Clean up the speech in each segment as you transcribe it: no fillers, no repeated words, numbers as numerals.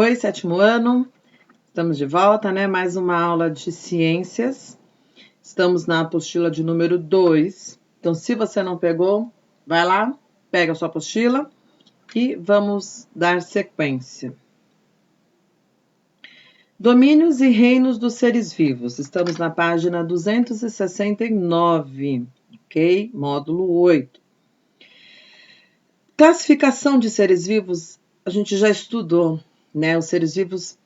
Oi, sétimo ano, estamos de volta, né? Mais uma aula de ciências. Estamos na apostila de número 2. Então, se você não pegou, vai lá, pega a sua apostila e vamos dar sequência. Domínios e reinos dos seres vivos. Estamos na página 269, ok? Módulo 8. Classificação de seres vivos, a gente já estudou, né? Os seres vivos,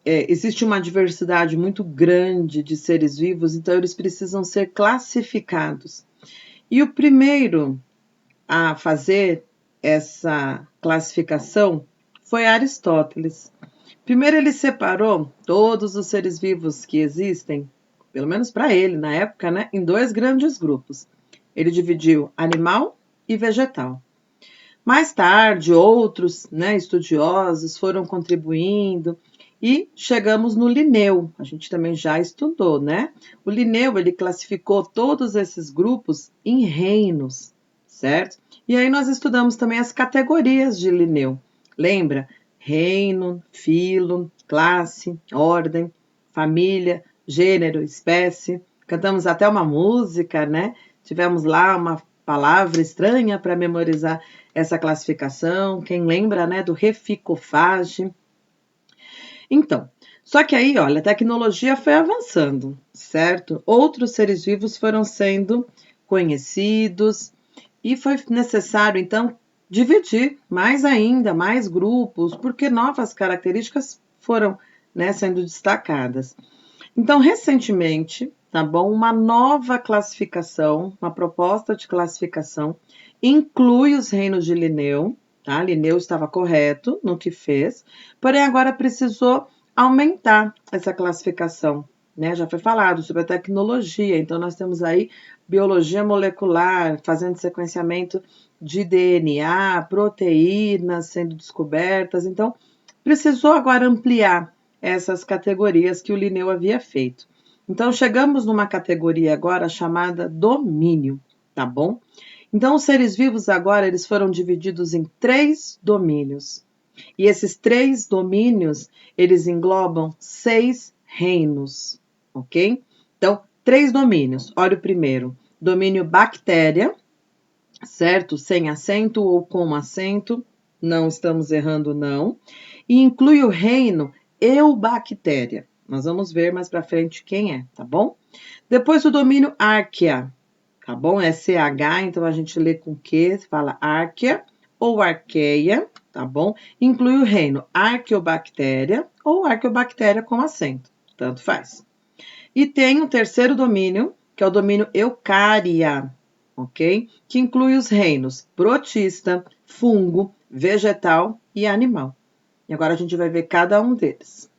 existe uma diversidade muito grande de seres vivos, então eles precisam ser classificados. E o primeiro a fazer essa classificação foi Aristóteles. Primeiro ele separou todos os seres vivos que existem, pelo menos para ele na época, né, em dois grandes grupos. Ele dividiu animal e vegetal. Mais tarde, outros, né, estudiosos foram contribuindo e chegamos no Linneu. A gente também já estudou, né? O Linneu, ele classificou todos esses grupos em reinos, certo? E aí nós estudamos também as categorias de Linneu. Lembra? Reino, filo, classe, ordem, família, gênero, espécie. Cantamos até uma música, né? Tivemos lá uma palavra estranha para memorizar essa classificação. Quem lembra, né, do reficofage? Então, só que aí, olha, a tecnologia foi avançando, certo? Outros seres vivos foram sendo conhecidos e foi necessário, então, dividir mais ainda, mais grupos, porque novas características foram, né, sendo destacadas. Então, recentemente, tá bom? Uma nova classificação, uma proposta de classificação, inclui os reinos de Linneu, tá? Linneu estava correto no que fez, porém agora precisou aumentar essa classificação, né? Já foi falado sobre a tecnologia, então nós temos aí biologia molecular, fazendo sequenciamento de DNA, proteínas sendo descobertas, então precisou agora ampliar essas categorias que o Linneu havia feito. Então, chegamos numa categoria agora chamada domínio, tá bom? Então, os seres vivos agora, eles foram divididos em 3 domínios. E esses 3 domínios, eles englobam 6 reinos, ok? Então, 3 domínios. Olha o primeiro. Domínio bactéria, certo? Sem acento ou com acento. Não estamos errando, não. E inclui o reino Eubactéria. Nós vamos ver mais para frente quem é, tá bom? Depois o domínio Archaea, tá bom? É CH, então a gente lê com Q, fala Archaea ou Arqueia, tá bom? Inclui o reino Arqueobactéria ou Arqueobactéria com acento, tanto faz. E tem o terceiro domínio, que é o domínio Eucária, ok? Que inclui os reinos protista, fungo, vegetal e animal. E agora a gente vai ver cada um deles.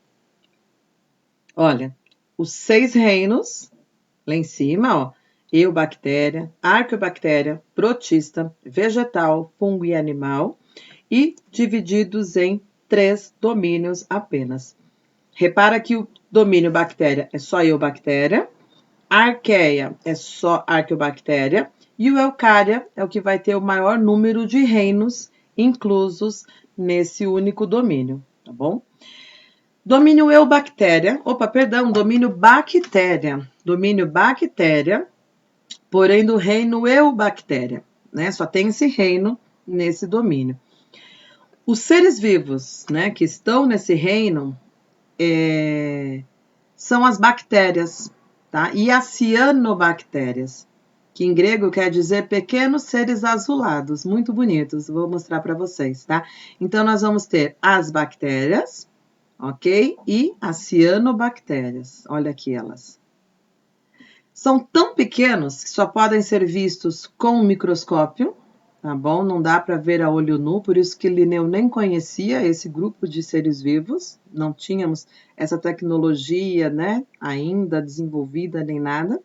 Olha, os 6 reinos, lá em cima, ó, eubactéria, arqueobactéria, protista, vegetal, fungo e animal, e divididos em 3 domínios apenas. Repara que o domínio bactéria é só eubactéria, arqueia é só arqueobactéria, e o eucária é o que vai ter o maior número de reinos inclusos nesse único domínio, tá bom? Domínio eubactéria, domínio bactéria. Domínio bactéria, porém do reino eubactéria, né? Só tem esse reino nesse domínio. Os seres vivos, né, que estão nesse reino são as bactérias, tá? E as cianobactérias, que em grego quer dizer pequenos seres azulados, muito bonitos. Vou mostrar para vocês, tá? Então, nós vamos ter as bactérias, ok? E as cianobactérias. Olha aqui elas. São tão pequenos que só podem ser vistos com um microscópio, tá bom? Não dá para ver a olho nu, por isso que Linneu nem conhecia esse grupo de seres vivos. Não tínhamos essa tecnologia, né, ainda desenvolvida nem nada.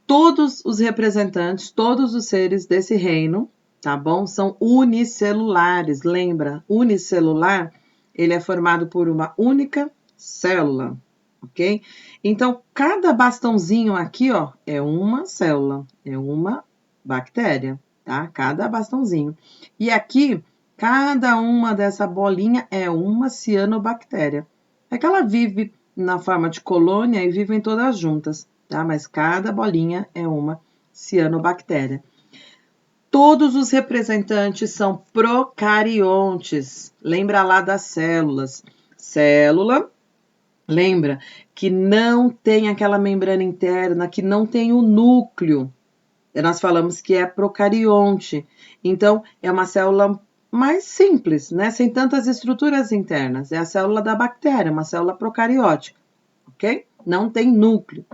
Todos os representantes, todos os seres desse reino, tá bom? São unicelulares. Lembra? Unicelular, ele é formado por uma única célula, ok? Então, cada bastãozinho aqui, ó, é uma célula, é uma bactéria, tá? Cada bastãozinho. E aqui Cada uma dessa bolinha é uma cianobactéria. É que ela vive na forma de colônia e vivem todas juntas, tá? Mas cada bolinha é uma cianobactéria. Todos os representantes são procariontes. Lembra lá das células. Célula, lembra que não tem aquela membrana interna, que não tem o núcleo. Nós falamos que é procarionte. Então, é uma célula mais simples, né? Sem tantas estruturas internas. É a célula da bactéria, uma célula procariótica, ok? Não tem núcleo.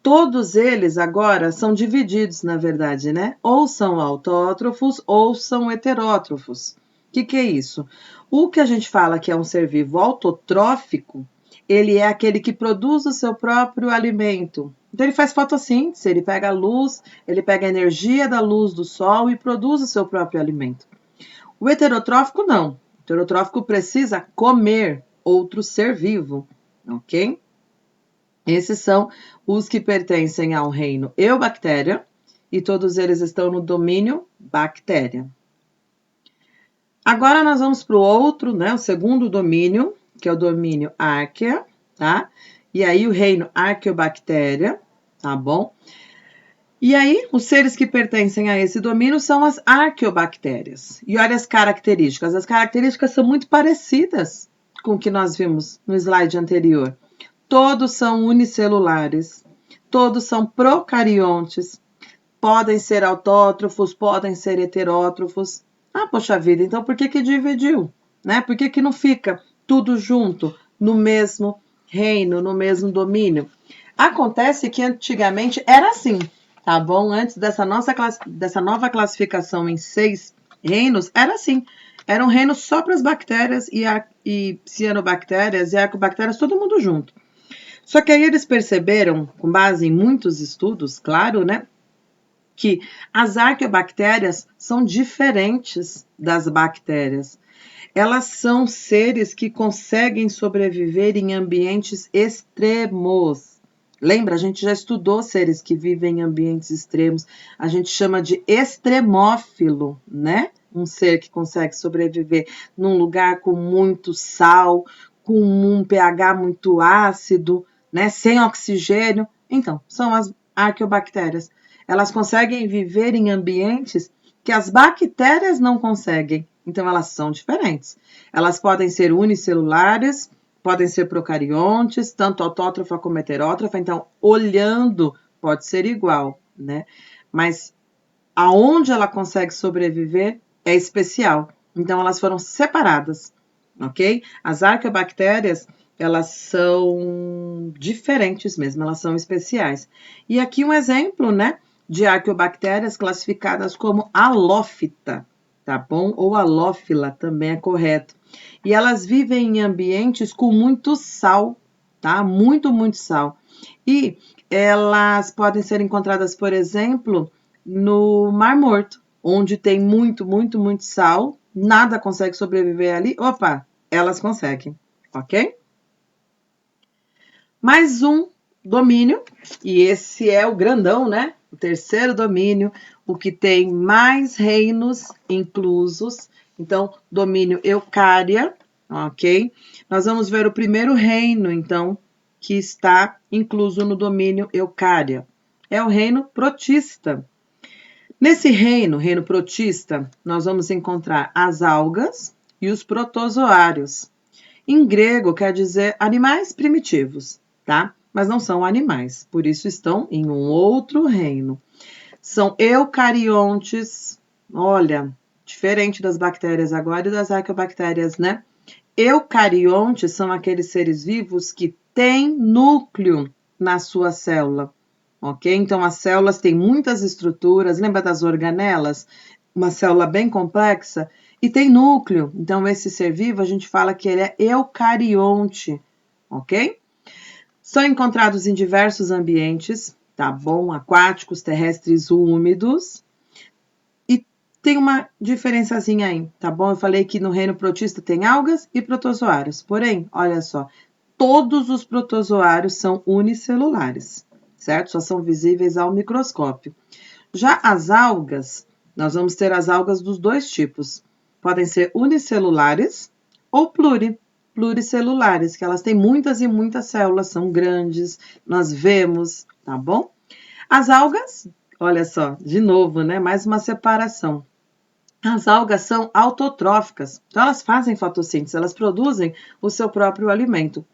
Todos eles agora são divididos, na verdade, né? Ou são autótrofos ou são heterótrofos. O que é isso? O que a gente fala que é um ser vivo autotrófico, ele é aquele que produz o seu próprio alimento. Então, ele faz fotossíntese, ele pega a luz, ele pega a energia da luz do sol e produz o seu próprio alimento. O heterotrófico, não. O heterotrófico precisa comer outro ser vivo, ok? Esses são os que pertencem ao reino Eubactéria e todos eles estão no domínio bactéria. Agora nós vamos para o outro, né, o segundo domínio, que é o domínio Archaea, tá? E aí o reino Arqueobactéria, tá bom? E aí, os seres que pertencem a esse domínio são as arqueobactérias. E olha as características. As características são muito parecidas com o que nós vimos no slide anterior. Todos são unicelulares, todos são procariontes, podem ser autótrofos, podem ser heterótrofos. Ah, poxa vida, então por que dividiu? Né? Por que não fica tudo junto no mesmo reino, no mesmo domínio? Acontece que antigamente era assim, tá bom? Antes dessa nova classificação em 6 reinos, era assim. Era um reino só para as bactérias e cianobactérias e arcobactérias, todo mundo junto. Só que aí eles perceberam, com base em muitos estudos, claro, né, que as arqueobactérias são diferentes das bactérias. Elas são seres que conseguem sobreviver em ambientes extremos. Lembra, a gente já estudou seres que vivem em ambientes extremos. A gente chama de extremófilo, né? Um ser que consegue sobreviver num lugar com muito sal, com um pH muito ácido, né? Sem oxigênio. Então, são as arqueobactérias. Elas conseguem viver em ambientes que as bactérias não conseguem. Então, elas são diferentes. Elas podem ser unicelulares, podem ser procariontes, tanto autótrofa como heterótrofa. Então, olhando, pode ser igual, né? Mas aonde ela consegue sobreviver é especial. Então, elas foram separadas, ok? As arqueobactérias, elas são diferentes mesmo, elas são especiais. E aqui um exemplo, né, de arqueobactérias classificadas como halófita, tá bom? Ou halófila também é correto. E elas vivem em ambientes com muito sal, tá? Muito, muito sal. E elas podem ser encontradas, por exemplo, no Mar Morto, onde tem muito, muito, muito sal, nada consegue sobreviver ali. Opa, elas conseguem, ok? Mais um domínio, e esse é o grandão, né? O terceiro domínio, o que tem mais reinos inclusos. Então, domínio Eucária, ok? Nós vamos ver o primeiro reino, então, que está incluso no domínio Eucária. É o reino protista. Nesse reino protista, nós vamos encontrar as algas e os protozoários. Em grego, quer dizer animais primitivos, tá? Mas não são animais, por isso estão em um outro reino. São eucariontes, olha, diferente das bactérias agora e das arqueobactérias, né? Eucariontes são aqueles seres vivos que têm núcleo na sua célula, ok? Então, as células têm muitas estruturas, lembra das organelas? Uma célula bem complexa e tem núcleo. Então, esse ser vivo, a gente fala que ele é eucarionte, ok? São encontrados em diversos ambientes, tá bom? Aquáticos, terrestres, úmidos. E tem uma diferençazinha aí, tá bom? Eu falei que no reino protista tem algas e protozoários. Porém, olha só, todos os protozoários são unicelulares, certo? Só são visíveis ao microscópio. Já as algas, nós vamos ter as algas dos dois tipos. podem ser unicelulares ou pluricelulares, que elas têm muitas e muitas células, são grandes, nós vemos, tá bom? As algas, olha só, de novo, né? Mais uma separação. As algas são autotróficas, então elas fazem fotossíntese, elas produzem o seu próprio alimento.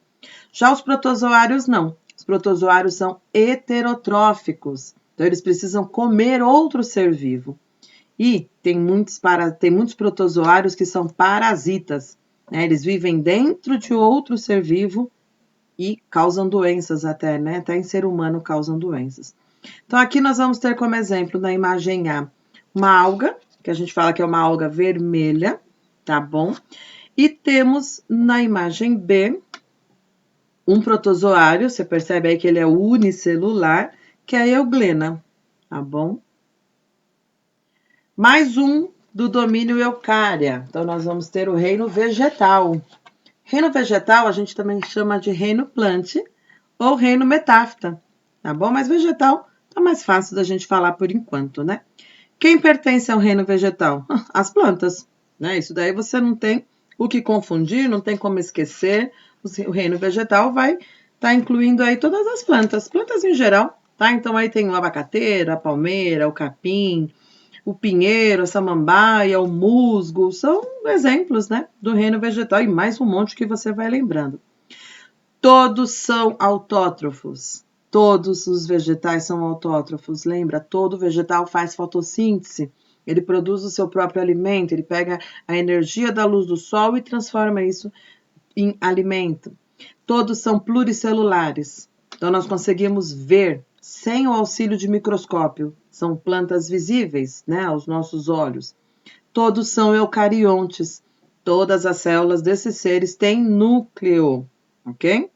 Já os protozoários não. Os protozoários são heterotróficos, então eles precisam comer outro ser vivo. E tem muitos protozoários que são parasitas, né? Eles vivem dentro de outro ser vivo e causam doenças até, né? Até em ser humano causam doenças. Então aqui nós vamos ter como exemplo na imagem A uma alga, que a gente fala que é uma alga vermelha, tá bom? E temos na imagem B um protozoário, você percebe aí que ele é unicelular, que é a euglena, tá bom? Mais um do domínio eucária. Então, nós vamos ter o reino vegetal. Reino vegetal a gente também chama de reino plant ou reino metáfita, tá bom? Mas vegetal tá mais fácil da gente falar por enquanto, né? Quem pertence ao reino vegetal? As plantas, né? Isso daí você não tem o que confundir, não tem como esquecer. O reino vegetal vai estar incluindo aí todas as plantas em geral, tá? Então aí tem o abacateira, a palmeira, o capim, o pinheiro, a samambaia, o musgo, são exemplos, né, do reino vegetal e mais um monte que você vai lembrando. Todos são autótrofos. Todos os vegetais são autótrofos. Lembra? Todo vegetal faz fotossíntese. Ele produz o seu próprio alimento, ele pega a energia da luz do sol e transforma isso em alimento. Todos são pluricelulares. Então, nós conseguimos ver sem o auxílio de microscópio. São plantas visíveis, né, aos nossos olhos. Todos são eucariontes. Todas as células desses seres têm núcleo, ok?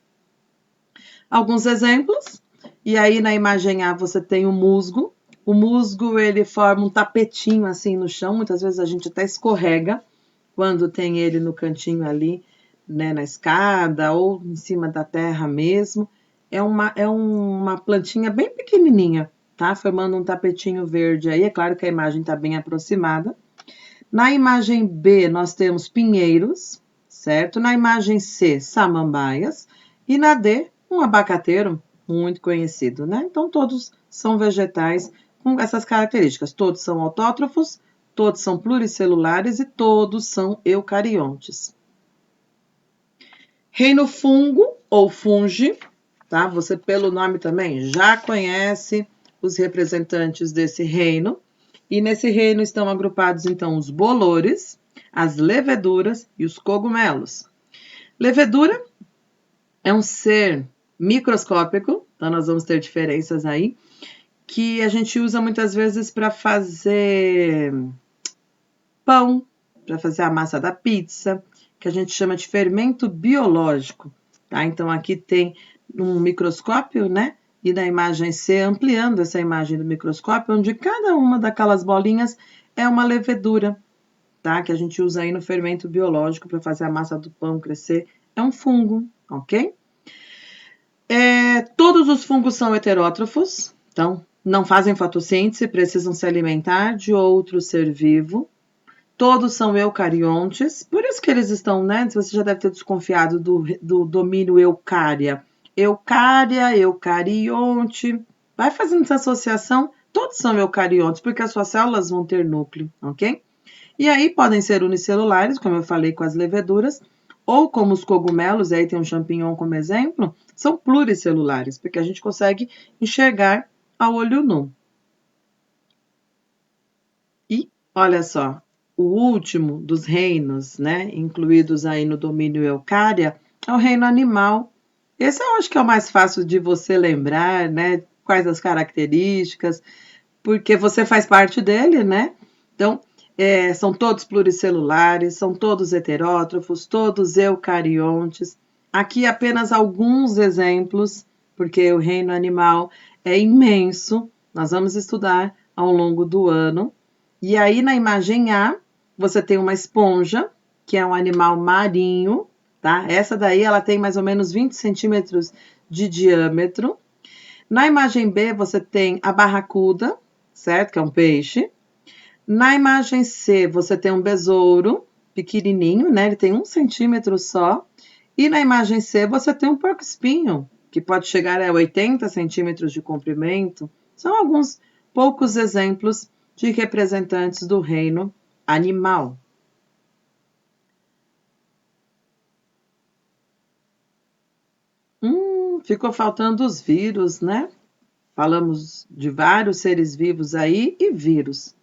Alguns exemplos. E aí, na imagem A, você tem o musgo. O musgo, ele forma um tapetinho assim no chão. Muitas vezes a gente até escorrega quando tem ele no cantinho ali, né, na escada ou em cima da terra mesmo. É uma plantinha bem pequenininha, tá? Formando um tapetinho verde aí. É claro que a imagem está bem aproximada. Na imagem B, nós temos pinheiros, certo? Na imagem C, samambaias. E na D, um abacateiro, muito conhecido, né? Então, todos são vegetais com essas características. Todos são autótrofos, todos são pluricelulares e todos são eucariontes. Reino fungo ou fungi, tá? Você pelo nome também já conhece os representantes desse reino. E nesse reino estão agrupados então os bolores, as leveduras e os cogumelos. Levedura é um ser microscópico, então nós vamos ter diferenças aí, que a gente usa muitas vezes para fazer pão, para fazer a massa da pizza, que a gente chama de fermento biológico, tá? Então aqui tem um microscópio, né? E na imagem C, ampliando essa imagem do microscópio, onde cada uma daquelas bolinhas é uma levedura, tá? Que a gente usa aí no fermento biológico para fazer a massa do pão crescer. É um fungo, ok? Todos os fungos são heterótrofos, então não fazem fotossíntese, precisam se alimentar de outro ser vivo. Todos são eucariontes, por isso que eles estão, né? Você já deve ter desconfiado do domínio eucária. Eucária, eucarionte. Vai fazendo essa associação, todos são eucariontes, porque as suas células vão ter núcleo, ok? E aí podem ser unicelulares, como eu falei com as leveduras, ou como os cogumelos, aí tem um champignon como exemplo, são pluricelulares, porque a gente consegue enxergar a olho nu. E olha só, o último dos reinos, né, incluídos aí no domínio eucária, é o reino animal. Esse eu acho que é o mais fácil de você lembrar, né, quais as características, porque você faz parte dele, né? Então, são todos pluricelulares, são todos heterótrofos, todos eucariontes. Aqui apenas alguns exemplos, porque o reino animal é imenso, nós vamos estudar ao longo do ano. E aí, na imagem A, você tem uma esponja, que é um animal marinho, tá? Essa daí, ela tem mais ou menos 20 centímetros de diâmetro. Na imagem B, você tem a barracuda, certo? Que é um peixe. Na imagem C, você tem um besouro pequenininho, né? Ele tem 1 centímetro só. E na imagem C, você tem um porco-espinho, que pode chegar a 80 centímetros de comprimento. São alguns poucos exemplos de representantes do reino animal. Ficou faltando os vírus, né? Falamos de vários seres vivos aí e vírus.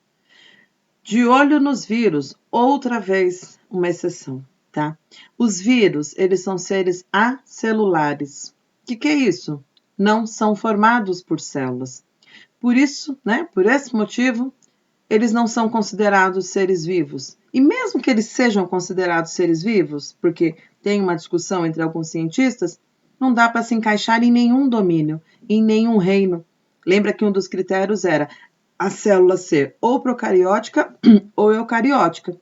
De olho nos vírus, outra vez uma exceção, tá? Os vírus, eles são seres acelulares. O que é isso? Não são formados por células. Por isso, né? Por esse motivo, eles não são considerados seres vivos. E mesmo que eles sejam considerados seres vivos, porque tem uma discussão entre alguns cientistas, não dá para se encaixar em nenhum domínio, em nenhum reino. Lembra que um dos critérios era a célula ser ou procariótica ou eucariótica.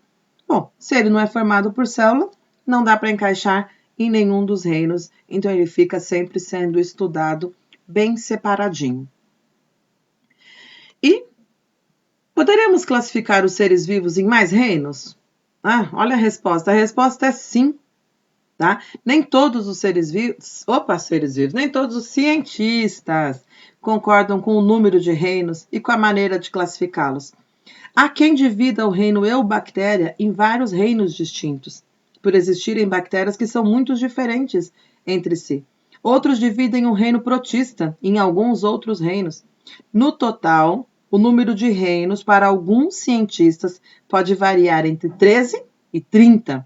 Bom, se ele não é formado por célula, não dá para encaixar em nenhum dos reinos, então ele fica sempre sendo estudado bem separadinho. E poderemos classificar os seres vivos em mais reinos? Olha a resposta. A resposta é sim. Tá? Nem todos os seres vivos, nem todos os cientistas concordam com o número de reinos e com a maneira de classificá-los. Há quem divida o reino Eubactéria em vários reinos distintos, por existirem bactérias que são muito diferentes entre si. Outros dividem o reino Protista em alguns outros reinos. No total, o número de reinos para alguns cientistas pode variar entre 13 e 30.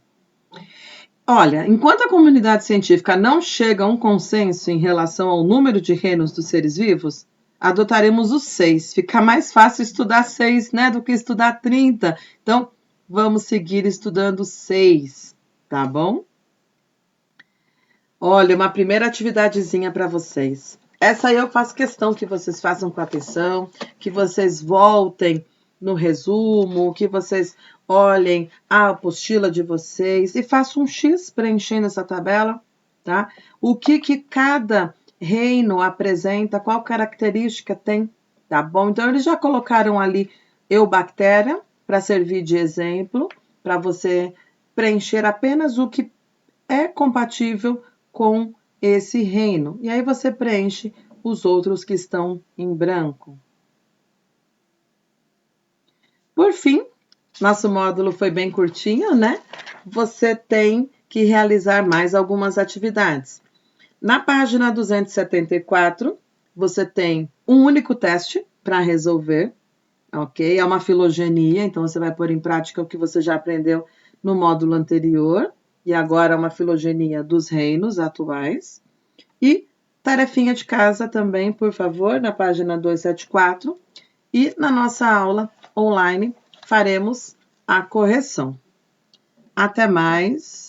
Olha, enquanto a comunidade científica não chega a um consenso em relação ao número de reinos dos seres vivos, adotaremos os 6. Fica mais fácil estudar 6, né, do que estudar 30. Então, vamos seguir estudando 6, tá bom? Olha, uma primeira atividadezinha para vocês. Essa aí eu faço questão que vocês façam com atenção, que vocês voltem no resumo, que vocês olhem a apostila de vocês e façam um X preenchendo essa tabela, tá? O que cada reino apresenta, qual característica tem, tá bom? Então, eles já colocaram ali Eubactéria para servir de exemplo, para você preencher apenas o que é compatível com esse reino. E aí você preenche os outros que estão em branco. Por fim, nosso módulo foi bem curtinho, né? Você tem que realizar mais algumas atividades. Na página 274, você tem um único teste para resolver, ok? É uma filogenia, então você vai pôr em prática o que você já aprendeu no módulo anterior, e agora é uma filogenia dos reinos atuais. E tarefinha de casa também, por favor, na página 274. E na nossa aula online faremos a correção. Até mais!